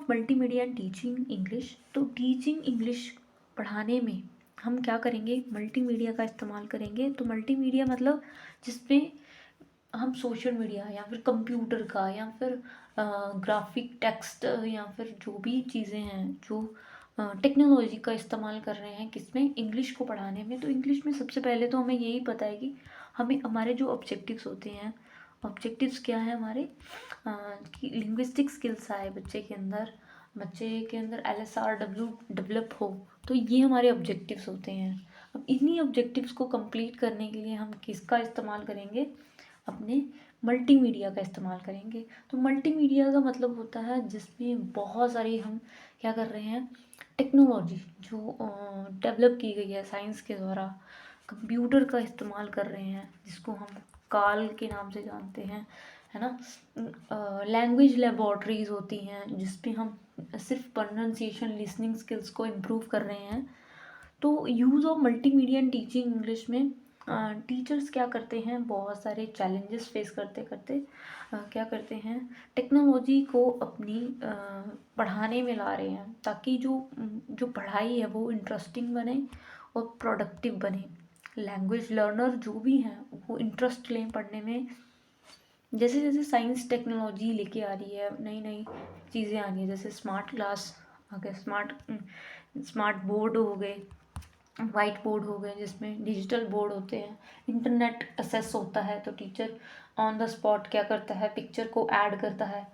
Of multimedia and teaching English. तो teaching English पढ़ाने में हम क्या करेंगे, मल्टीमीडिया का इस्तेमाल करेंगे। तो मल्टीमीडिया मतलब जिसमें हम सोशल मीडिया या फिर कंप्यूटर का या फिर ग्राफिक टेक्स्ट या फिर जो भी चीज़ें हैं जो टेक्नोलॉजी का इस्तेमाल कर रहे हैं किसमें, इंग्लिश को पढ़ाने में। तो इंग्लिश में सबसे पहले तो हमें यही पता है कि हमें हमारे जो ऑब्जेक्टिव्स होते हैं, ऑब्जेक्टिव्स क्या है हमारे, कि लिंग्विस्टिक स्किल्स आए बच्चे के अंदर LSR डेवलप हो। तो ये हमारे ऑब्जेक्टिव्स होते हैं। अब इन्हीं ऑब्जेक्टिव्स को कंप्लीट करने के लिए हम किसका इस्तेमाल करेंगे, अपने मल्टीमीडिया का इस्तेमाल करेंगे। तो मल्टीमीडिया का मतलब होता है जिसमें बहुत सारी हम क्या कर रहे हैं, टेक्नोलॉजी जो डेवलप की गई है साइंस के द्वारा, कंप्यूटर का इस्तेमाल कर रहे हैं जिसको हम काल के नाम से जानते हैं, है ना। लैंग्वेज लेबॉर्ट्रीज होती हैं जिसपे हम सिर्फ प्रोनाउंसिएशन लिसनिंग स्किल्स को इम्प्रूव कर रहे हैं। तो use of multimedia in teaching English में टीचर्स क्या करते हैं, बहुत सारे चैलेंजेस फेस करते करते क्या करते हैं, टेक्नोलॉजी को अपनी पढ़ाने में ला रहे हैं ताकि जो पढ़ाई है वो इंटरेस्टिंग बने और प्रोडक्टिव बने। लैंग्वेज लर्नर जो भी हैं वो इंटरेस्ट लें पढ़ने में। जैसे जैसे साइंस टेक्नोलॉजी लेके आ रही है, नई नई चीज़ें आ रही हैं, जैसे स्मार्ट क्लास आ गए, स्मार्ट बोर्ड हो गए, वाइट बोर्ड हो गए जिसमें डिजिटल बोर्ड होते हैं, इंटरनेट एक्सेस होता है। तो टीचर ऑन द स्पॉट क्या करता है, पिक्चर को ऐड करता है,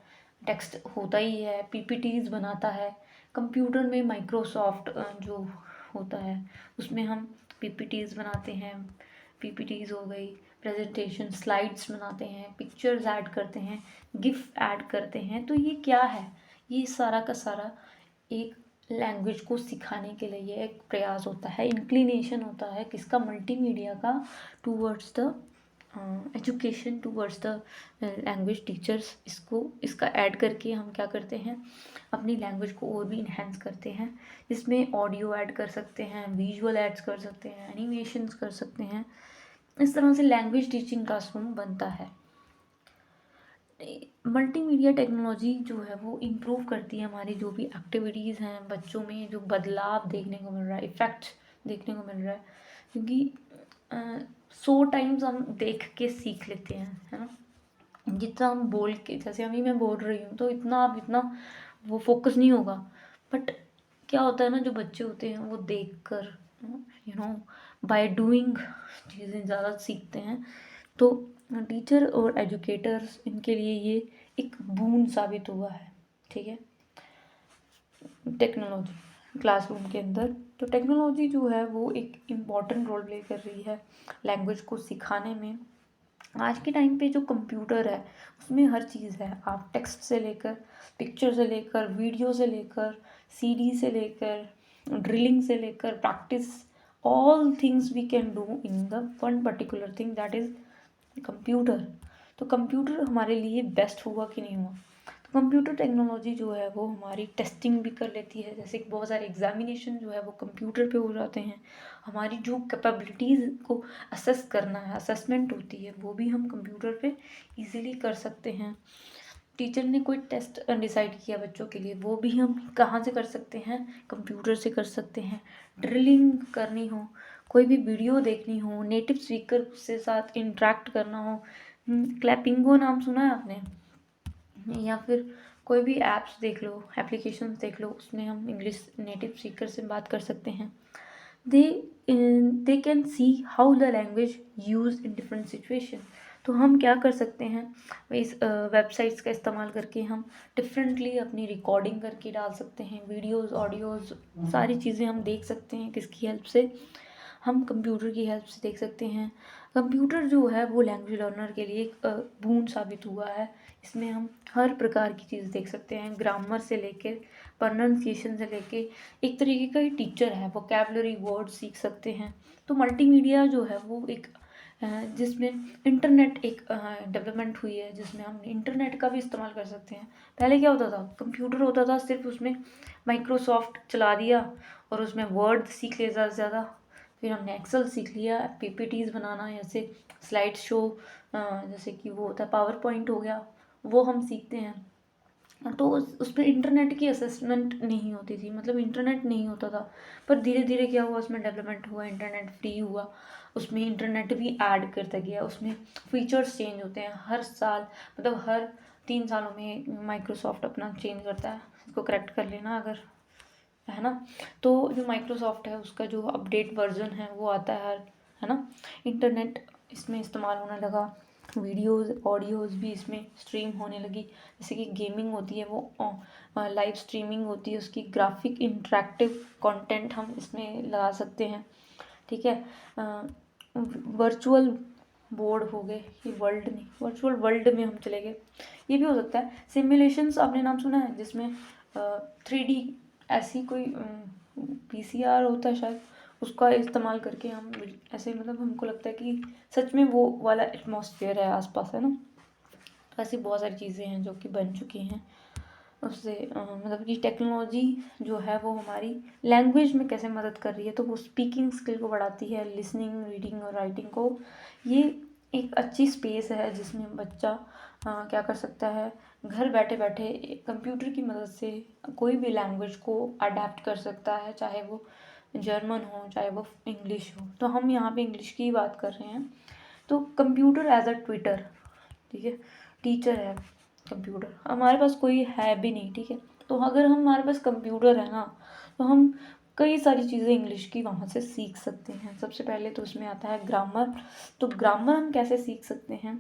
टेक्स्ट होता ही है, PPTs बनाता है। कंप्यूटर में माइक्रोसॉफ्ट जो होता है उसमें हम PPTs बनाते हैं, PPTs हो गई, प्रेजेंटेशन स्लाइड्स बनाते हैं, पिक्चर्स ऐड करते हैं, गिफ ऐड करते हैं। तो ये क्या है, ये सारा का सारा एक लैंग्वेज को सिखाने के लिए एक प्रयास होता है, इंक्लिनेशन होता है किसका, मल्टीमीडिया का, towards the education, towards the language teachers. इसका ऐड करके हम क्या करते हैं, अपनी लैंग्वेज को और भी इन्हेंस करते हैं। इसमें ऑडियो ऐड कर सकते हैं, विजुअल ऐड्स कर सकते हैं, एनिमेशंस कर सकते हैं। इस तरह से लैंग्वेज टीचिंग क्लासरूम बनता है। मल्टीमीडिया टेक्नोलॉजी जो है वो इम्प्रूव करती है हमारी जो भी एक्टिविटीज़ हैं, बच्चों में जो बदलाव देखने को मिल रहा है, इफ़ेक्ट देखने को मिल रहा है। क्योंकि 100 टाइम्स हम देख के सीख लेते हैं, है ना। जितना हम बोल के, जैसे अभी मैं बोल रही हूँ तो इतना वो फोकस नहीं होगा। बट क्या होता है ना, जो बच्चे होते हैं वो देख कर, बाय डूइंग चीज़ें ज़्यादा सीखते हैं। तो टीचर और एजुकेटर्स इनके लिए ये एक बून साबित हुआ है, ठीक है, टेक्नोलॉजी क्लासरूम के अंदर। तो टेक्नोलॉजी जो है वो एक इम्पॉर्टेंट रोल प्ले कर रही है लैंग्वेज को सिखाने में। आज के टाइम पे जो कंप्यूटर है उसमें हर चीज़ है, आप टेक्स्ट से लेकर, पिक्चर से लेकर, वीडियो से लेकर, CD से लेकर, ड्रिलिंग से लेकर, practice, all things we can do in the one particular thing that is computer. तो कंप्यूटर हमारे लिए बेस्ट हुआ कि नहीं हुआ। तो कंप्यूटर टेक्नोलॉजी जो है वो हमारी टेस्टिंग भी कर लेती है, जैसे कि बहुत सारे एग्जामिनेशन जो है वो कंप्यूटर पे हो जाते हैं। हमारी जो कैपेबिलिटीज़ को असेस करना है, असेसमेंट होती है, वो भी हम कंप्यूटर पे इजीली कर सकते हैं। टीचर ने कोई टेस्ट डिसाइड किया बच्चों के लिए, वो भी हम कहाँ से कर सकते हैं, कंप्यूटर से कर सकते हैं। ड्रिलिंग करनी हो, कोई भी वीडियो देखनी हो, नेटिव स्पीकर से साथ इंटरेक्ट करना हो, क्लैपिंगो नाम सुना है आपने, या फिर कोई भी ऐप्स देख लो, एप्लीकेशंस देख लो, उसमें हम इंग्लिश नेटिव स्पीकर से बात कर सकते हैं। They they can see how the language use in different situation. तो हम क्या कर सकते हैं, इस वेबसाइट्स का इस्तेमाल करके हम डिफरेंटली अपनी रिकॉर्डिंग करके डाल सकते हैं, वीडियोस, ऑडियोज़, सारी चीज़ें हम देख सकते हैं। किसकी हेल्प से, हम कंप्यूटर की हेल्प से देख सकते हैं। कंप्यूटर जो है वो लैंग्वेज लर्नर के लिए एक बून साबित हुआ है। इसमें हम हर प्रकार की चीज़ देख सकते हैं, ग्रामर से लेकर, प्रोनाउंसिएशन से लेके, एक तरीके का ही टीचर है, वोकैबुलरी वर्ड सीख सकते हैं। तो मल्टीमीडिया जो है वो एक जिसमें इंटरनेट एक डेवलपमेंट हुई है, जिसमें हम इंटरनेट का भी इस्तेमाल कर सकते हैं। पहले क्या होता था, कंप्यूटर होता था सिर्फ, उसमें माइक्रोसॉफ्ट चला दिया और उसमें वर्ड सीख लिया ज़्यादा से ज़्यादा। फिर हमने एक्सेल सीख लिया, PPTs बनाना, जैसे स्लाइड शो, जैसे कि वो होता है पावर पॉइंट हो गया, वो हम सीखते हैं। तो उस पर इंटरनेट की असेसमेंट नहीं होती थी, मतलब इंटरनेट नहीं होता था। पर धीरे धीरे क्या हुआ, उसमें डेवलपमेंट हुआ, इंटरनेट फ्री हुआ, उसमें इंटरनेट भी ऐड करता गया, उसमें फीचर्स चेंज होते हैं हर साल, मतलब हर 3 सालों में माइक्रोसॉफ्ट अपना चेंज करता है। इसको करेक्ट कर लेना अगर, है ना। तो जो माइक्रोसॉफ्ट है उसका जो अपडेट वर्जन है वो आता है हर, है ना। इंटरनेट इसमें इस्तेमाल होने लगा, वीडियोस ऑडियोज़ भी इसमें स्ट्रीम होने लगी, जैसे कि गेमिंग होती है वो लाइव स्ट्रीमिंग होती है उसकी, ग्राफिक इंटरेक्टिव कंटेंट हम इसमें लगा सकते हैं, ठीक है। वर्चुअल बोर्ड हो गए, ये वर्ल्ड नहीं, वर्चुअल वर्ल्ड में हम चले गए, ये भी हो सकता है। सिमुलेशंस आपने नाम सुना है, जिसमें 3D ऐसी कोई PCR होता है शायद, उसका इस्तेमाल करके हम ऐसे, मतलब हमको लगता है कि सच में वो वाला एटमॉस्फेयर है आसपास, है ना। तो ऐसी बहुत सारी चीज़ें हैं जो कि बन चुकी हैं उससे, मतलब कि टेक्नोलॉजी जो है वो हमारी लैंग्वेज में कैसे मदद कर रही है, तो वो स्पीकिंग स्किल को बढ़ाती है, लिसनिंग रीडिंग और राइटिंग को। ये एक अच्छी स्पेस है जिसमें बच्चा क्या कर सकता है, घर बैठे बैठे कंप्यूटर की मदद से कोई भी लैंग्वेज को अडेप्ट कर सकता है, चाहे वो जर्मन हो चाहे वो इंग्लिश हो। तो हम यहाँ पे इंग्लिश की ही बात कर रहे हैं। तो कंप्यूटर एज अ ट्विटर, ठीक है, टीचर है कंप्यूटर, हमारे पास कोई है भी नहीं, ठीक है। तो अगर हमारे पास कंप्यूटर है ना, तो हम कई सारी चीज़ें इंग्लिश की वहाँ से सीख सकते हैं। सबसे पहले तो उसमें आता है ग्रामर। तो ग्रामर हम कैसे सीख सकते हैं,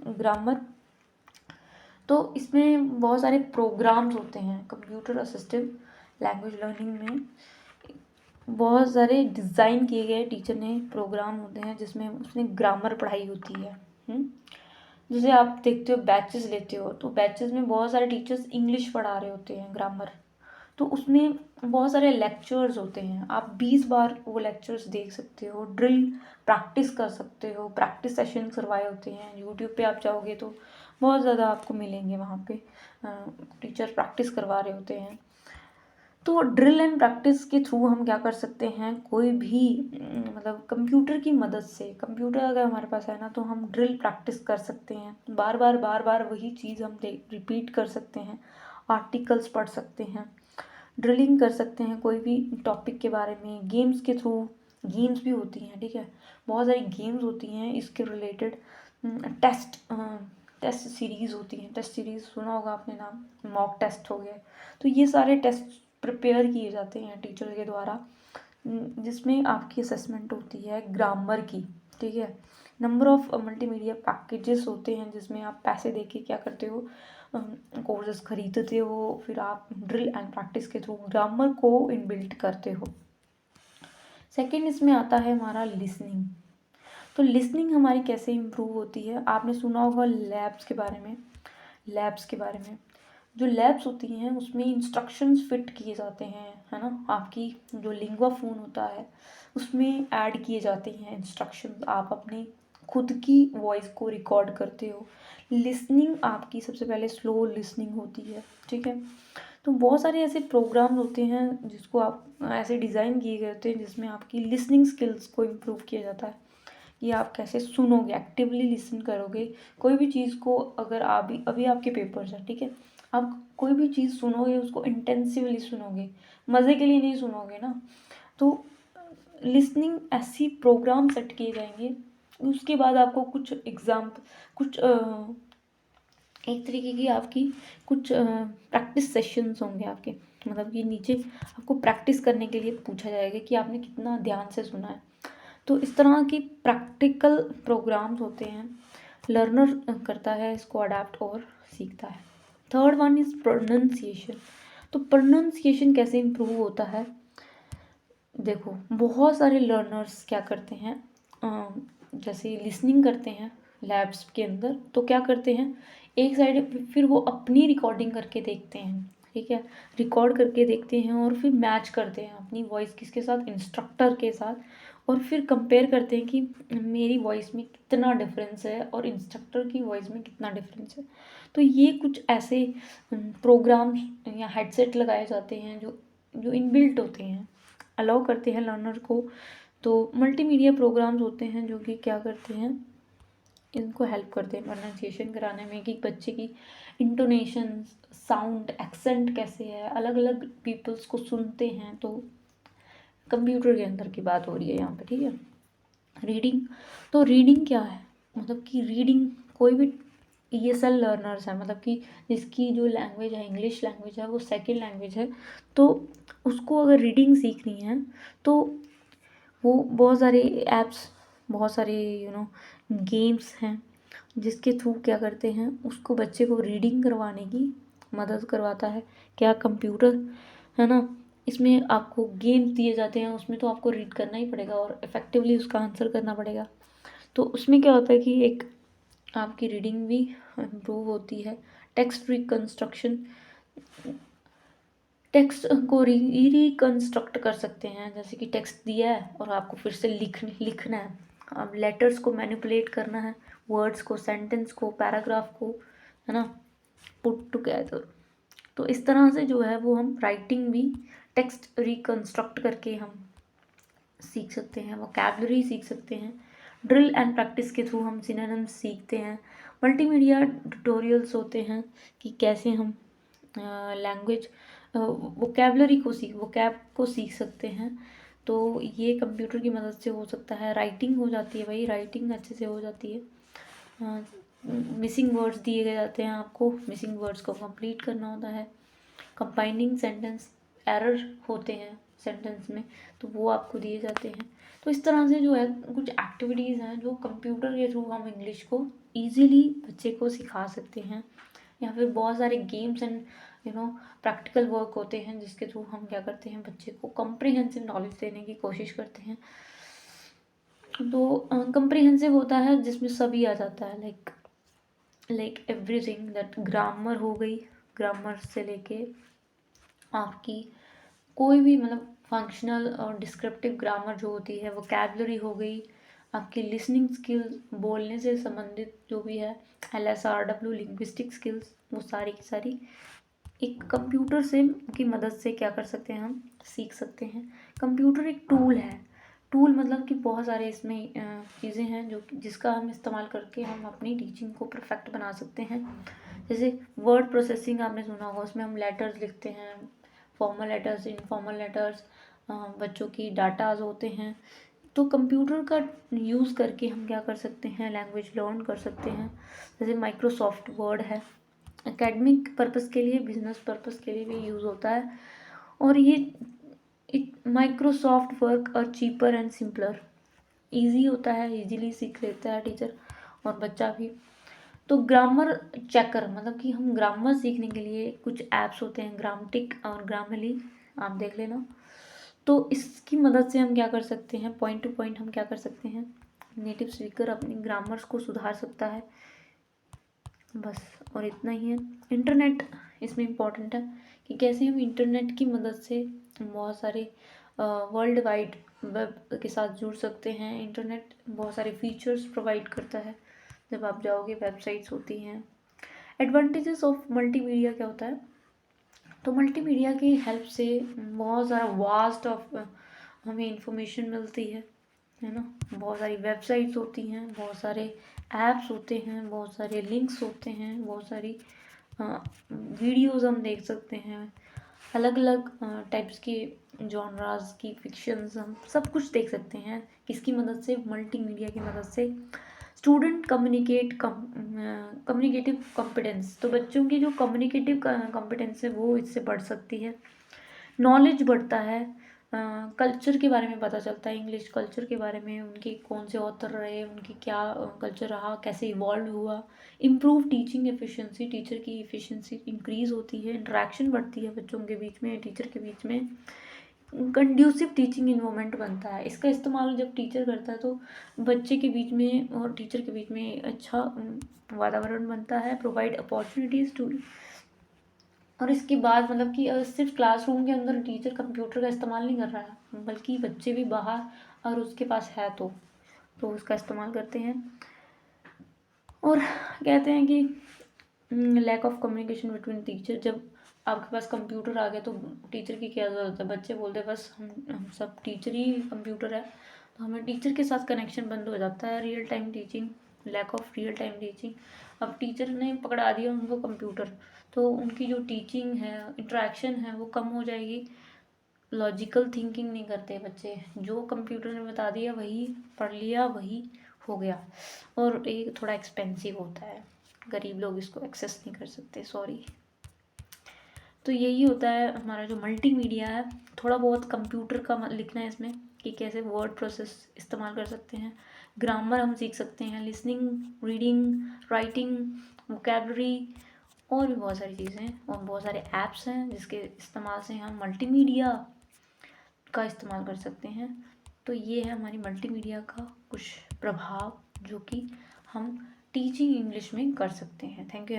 ग्रामर तो इसमें बहुत सारे प्रोग्राम्स होते हैं कंप्यूटर असिस्टिव लैंग्वेज लर्निंग में, बहुत सारे डिज़ाइन किए गए टीचर ने प्रोग्राम होते हैं जिसमें उसमें ग्रामर पढ़ाई होती है। जैसे आप देखते हो बैचेस लेते हो, तो बैचेस में बहुत सारे टीचर्स इंग्लिश पढ़ा रहे होते हैं ग्रामर, तो उसमें बहुत सारे लेक्चर्स होते हैं, आप 20 बार वो लेक्चर्स देख सकते हो, ड्रिल प्रैक्टिस कर सकते हो, प्रैक्टिस सेशन करवाए होते हैं यूट्यूब पे, आप जाओगे तो बहुत ज़्यादा आपको मिलेंगे वहाँ पे टीचर प्रैक्टिस करवा रहे होते हैं। तो ड्रिल एंड प्रैक्टिस के थ्रू हम क्या कर सकते हैं, कोई भी मतलब कंप्यूटर की मदद से, कंप्यूटर अगर हमारे पास है ना, तो हम ड्रिल प्रैक्टिस कर सकते हैं, बार बार वही चीज़ हम रिपीट कर सकते हैं, आर्टिकल्स पढ़ सकते हैं, ड्रिलिंग कर सकते हैं कोई भी टॉपिक के बारे में। गेम्स के थ्रू, गेम्स भी होती हैं, ठीक है, बहुत सारी गेम्स होती हैं इसके रिलेटेड। टेस्ट टेस्ट सीरीज़ होती हैं, टेस्ट सीरीज़ सुना होगा आपने नाम, मॉक टेस्ट हो गए। तो ये सारे टेस्ट प्रिपेयर किए जाते हैं टीचर के द्वारा, जिसमें आपकी असेसमेंट होती है ग्रामर की, ठीक है। नंबर ऑफ़ मल्टीमीडिया पैकेजेस होते हैं जिसमें आप पैसे दे के क्या करते हो, कोर्सेज खरीदते हो, फिर आप ड्रिल एंड प्रैक्टिस के थ्रू ग्रामर को इनबिल्ट करते हो। सेकंड इसमें आता है हमारा लिसनिंग। तो लिसनिंग हमारी कैसे इम्प्रूव होती है, आपने सुना होगा लैब्स के बारे में, लैब्स के बारे में। जो लैब्स होती हैं उसमें इंस्ट्रक्शंस फिट किए जाते हैं, है ना, आपकी जो लिंगुआ फोन होता है उसमें ऐड किए जाते हैं इंस्ट्रक्शंस, आप अपनी खुद की वॉइस को रिकॉर्ड करते हो। लिसनिंग आपकी सबसे पहले स्लो लिसनिंग होती है, ठीक है। तो बहुत सारे ऐसे प्रोग्राम होते हैं जिसको आप ऐसे डिज़ाइन किए गए होते हैं जिसमें आपकी लिसनिंग स्किल्स को इम्प्रूव किया जाता है, कि आप कैसे सुनोगे, एक्टिवली लिसन करोगे कोई भी चीज़ को। अगर आप अभी आपके पेपर्स हैं, ठीक है, आप कोई भी चीज़ सुनोगे उसको इंटेंसिवली सुनोगे, मज़े के लिए नहीं सुनोगे ना। तो लिसनिंग ऐसी प्रोग्राम सेट किए जाएंगे, उसके बाद आपको कुछ एग्ज़ाम, कुछ एक तरीके की आपकी कुछ प्रैक्टिस सेशंस होंगे आपके, मतलब कि नीचे आपको प्रैक्टिस करने के लिए पूछा जाएगा कि आपने कितना ध्यान से सुना है। तो इस तरह की प्रैक्टिकल प्रोग्राम्स होते हैं, लर्नर करता है इसको अडेप्ट और सीखता है। Third one is pronunciation. तो प्रोनंसिएशन कैसे इम्प्रूव होता है, देखो बहुत सारे लर्नर्स क्या करते हैं, जैसे लिसनिंग करते हैं लैब्स के अंदर, तो क्या करते हैं एक साइड, फिर वो अपनी रिकॉर्डिंग करके देखते हैं, ठीक है, रिकॉर्ड करके देखते हैं और फिर मैच करते हैं अपनी वॉइस किसके साथ, इंस्ट्रक्टर के साथ, और फिर कंपेयर करते हैं कि मेरी वॉइस में कितना डिफरेंस है और इंस्ट्रक्टर की वॉइस में कितना डिफरेंस है। तो ये कुछ ऐसे प्रोग्राम या हेडसेट लगाए जाते हैं जो जो इनबिल्ट होते हैं, अलाउ करते हैं लर्नर को। तो मल्टीमीडिया प्रोग्राम्स होते हैं जो कि क्या करते हैं, इनको हेल्प करते हैं प्रोनाउंसिएशन कराने में, कि बच्चे की इंटोनेशन साउंड एक्सेंट कैसे है, अलग अलग पीपल्स को सुनते हैं। तो कंप्यूटर के अंदर की बात हो रही है यहाँ पे, ठीक है। रीडिंग, तो रीडिंग क्या है, मतलब कि रीडिंग कोई भी ESL लर्नर्स है, मतलब कि जिसकी जो लैंग्वेज है, इंग्लिश लैंग्वेज है, वो सेकंड लैंग्वेज है, तो उसको अगर रीडिंग सीखनी है तो वो बहुत सारे ऐप्स, बहुत सारे गेम्स हैं जिसके थ्रू क्या करते हैं, उसको बच्चे को रीडिंग करवाने की मदद करवाता है। क्या कंप्यूटर है ना, इसमें आपको गेम्स दिए जाते हैं, उसमें तो आपको रीड करना ही पड़ेगा और इफ़ेक्टिवली उसका आंसर करना पड़ेगा। तो उसमें क्या होता है कि एक आपकी रीडिंग भी इम्प्रूव होती है। टेक्स्ट रिकंस्ट्रक्शन, टेक्स्ट को रिकंस्ट्रक्ट कर सकते हैं, जैसे कि टेक्स्ट दिया है और आपको फिर से लिखना है, अब लेटर्स को मैनिपुलेट करना है, वर्ड्स को, सेंटेंस को, पैराग्राफ को, है ना, पुट टुगेदर। तो इस तरह से जो है वो हम राइटिंग भी टेक्स्ट रिकंस्ट्रक्ट करके हम सीख सकते हैं, वोकैबलरी सीख सकते हैं। ड्रिल एंड प्रैक्टिस के थ्रू हम सिनोनिम्स सीखते हैं। मल्टीमीडिया ट्यूटोरियल्स होते हैं कि कैसे हम लैंग्वेज वोकैबलरी को वोकैब को सीख सकते हैं। तो ये कंप्यूटर की मदद से हो सकता है। राइटिंग हो जाती है भाई, राइटिंग अच्छे से हो जाती है। मिसिंग वर्ड्स दिए गए जाते हैं, आपको मिसिंग वर्ड्स को कंप्लीट करना होता है। कंबाइनिंग सेंटेंस, एरर होते हैं सेंटेंस में, तो वो आपको दिए जाते हैं। तो इस तरह से जो है कुछ एक्टिविटीज़ हैं जो कंप्यूटर के थ्रू हम इंग्लिश को ईजीली बच्चे को सिखा सकते हैं। या फिर बहुत सारे गेम्स एंड प्रैक्टिकल वर्क होते हैं जिसके थ्रू हम क्या करते हैं, बच्चे को कॉम्प्रिहेंसिव नॉलेज देने की कोशिश करते हैं। तो कॉम्प्रिहेंसिव होता है जिसमें सभी आ जाता है, लाइक एवरीथिंग, दैट ग्रामर हो गई, ग्रामर से लेके आपकी कोई भी मतलब फंक्शनल और डिस्क्रिप्टिव ग्रामर जो होती है, वोकैबलरी हो गई, आपकी लिसनिंग स्किल्स, बोलने से संबंधित जो भी है, LSRW लिंग्विस्टिक स्किल्स, वो सारी की सारी एक कंप्यूटर से की मदद से क्या कर सकते हैं, हम सीख सकते हैं। कंप्यूटर एक टूल है, टूल मतलब कि बहुत सारे इसमें चीज़ें हैं जो जिसका हम इस्तेमाल करके हम अपनी टीचिंग को परफेक्ट बना सकते हैं। जैसे वर्ड प्रोसेसिंग आपने सुना होगा, उसमें हम लेटर्स लिखते हैं, फॉर्मल लेटर्स, इनफॉर्मल लेटर्स, बच्चों की डाटाज होते हैं। तो कंप्यूटर का यूज़ करके हम क्या कर सकते हैं, लैंग्वेज लर्न कर सकते हैं। जैसे माइक्रोसॉफ्ट वर्ड है, एकेडमिक पर्पस के लिए, बिजनेस पर्पस के लिए भी यूज़ होता है। और ये माइक्रोसॉफ्ट वर्क और चीपर एंड सिंपलर, ईजी होता है, इजीली सीख लेता है टीचर और बच्चा भी। तो ग्रामर चेकर, मतलब कि हम ग्रामर सीखने के लिए कुछ ऐप्स होते हैं, ग्रामटिक और ग्रामरली, आप देख लेना। तो इसकी मदद से हम क्या कर सकते हैं, पॉइंट टू पॉइंट हम क्या कर सकते हैं, नेटिव स्पीकर अपनी ग्रामर्स को सुधार सकता है, बस। और इतना ही है। इंटरनेट इसमें इम्पॉर्टेंट है कि कैसे हम इंटरनेट की मदद से बहुत सारे वर्ल्ड वाइड वेब के साथ जुड़ सकते हैं। इंटरनेट बहुत सारे फीचर्स प्रोवाइड करता है, जब आप जाओगे वेबसाइट्स होती हैं। एडवांटेजेस ऑफ मल्टीमीडिया क्या होता है, तो मल्टीमीडिया की हेल्प से बहुत सारा वास्ट ऑफ हमें इंफॉर्मेशन मिलती है ना। बहुत सारी वेबसाइट्स होती हैं, बहुत सारे ऐप्स होते हैं, बहुत सारे लिंक्स होते हैं, बहुत सारी वीडियोस हम देख सकते हैं, अलग अलग टाइप्स के जॉनरास की फिक्शंस, हम सब कुछ देख सकते हैं। किसकी मदद से, मल्टीमीडिया की मदद से। स्टूडेंट कम्युनिकेटिव कॉम्पिटेंस, तो बच्चों की जो कम्युनिकेटिव कॉम्पिटेंस है वो इससे बढ़ सकती है। नॉलेज बढ़ता है, कल्चर के बारे में पता चलता है, इंग्लिश कल्चर के बारे में, उनके कौन से ऑथर रहे, उनकी क्या कल्चर रहा, कैसे इवॉल्व हुआ। इम्प्रूव टीचिंग एफिशिएंसी, टीचर की एफिशिएंसी इंक्रीज़ होती है। इंटरेक्शन बढ़ती है बच्चों के बीच में, टीचर के बीच में। कंड्यूसिव टीचिंग इन्वायरमेंट बनता है, इसका इस्तेमाल जब टीचर करता है तो बच्चे के बीच में और टीचर के बीच में अच्छा वातावरण बनता है। प्रोवाइड अपॉर्चुनिटीज़ टू, और इसके बाद मतलब कि सिर्फ क्लासरूम के अंदर टीचर कंप्यूटर का इस्तेमाल नहीं कर रहा है, बल्कि बच्चे भी बाहर अगर उसके पास है तो उसका इस्तेमाल करते हैं। और कहते हैं कि lack of communication between teacher, जब आपके पास कंप्यूटर आ गया तो टीचर की क्या ज़रूरत है, बच्चे बोलते हैं बस हम सब टीचर ही कंप्यूटर है, तो हमें टीचर के साथ कनेक्शन बंद हो जाता है। Real time teaching, lack of real time teaching, अब टीचर ने पकड़ा दिया उनको कंप्यूटर, तो उनकी जो टीचिंग है, इंटरेक्शन है, वो कम हो जाएगी। लॉजिकल थिंकिंग नहीं करते बच्चे, जो कंप्यूटर ने बता दिया वही पढ़ लिया, वही हो गया। और एक थोड़ा एक्सपेंसिव होता है, गरीब लोग इसको एक्सेस नहीं कर सकते, सॉरी। तो यही होता है हमारा जो मल्टीमीडिया है। थोड़ा बहुत कंप्यूटर का लिखना है इसमें कि कैसे वर्ड प्रोसेस इस्तेमाल कर सकते हैं, ग्रामर हम सीख सकते हैं, लिसनिंग, रीडिंग, राइटिंग, वोकेबलरी, और भी बहुत सारी चीज़ें और बहुत सारे ऐप्स हैं जिसके इस्तेमाल से हम मल्टीमीडिया का इस्तेमाल कर सकते हैं। तो ये है हमारी मल्टीमीडिया का कुछ प्रभाव जो कि हम टीचिंग इंग्लिश में कर सकते हैं। Thank you.